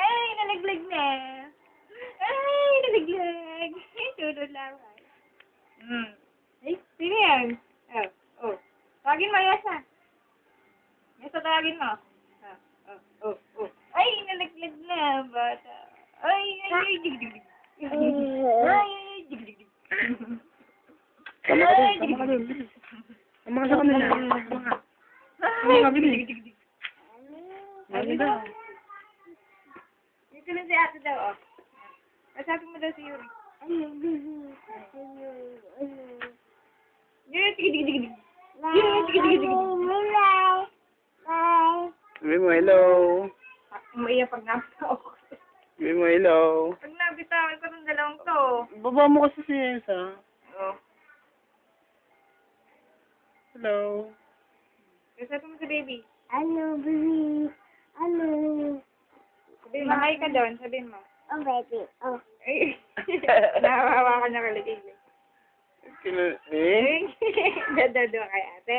Ay, nalaglag na. Ay, nalaglag. Sunod lang. Ay, sino yan? Oh. Tawagin mo, Yasa. Yasa, tawagin mo. Oh. Ay, nalaglag na, bata. Ay, dig. Ay, dig. Sama ka dun. Sama ka sa kanila. Sama ka dun. Ano daw? Dito lang si ate daw, oh. Kasabi mo daw si Yuri. Dig. Sabi mo hello. Umaiya pag nabitaw ko. Sabi mo hello. Pag nabitaw ko itong dalawang to. Baba mo kasi si Yesa. Oh. Hello. Kasabi mo si baby. Hello, baby. Hello. Sabihin mo, hi ka doon. Sabihin mo. Oh, baby. Oh. Ay, nawawa ka na kaligig. Eh? Dado kay ate.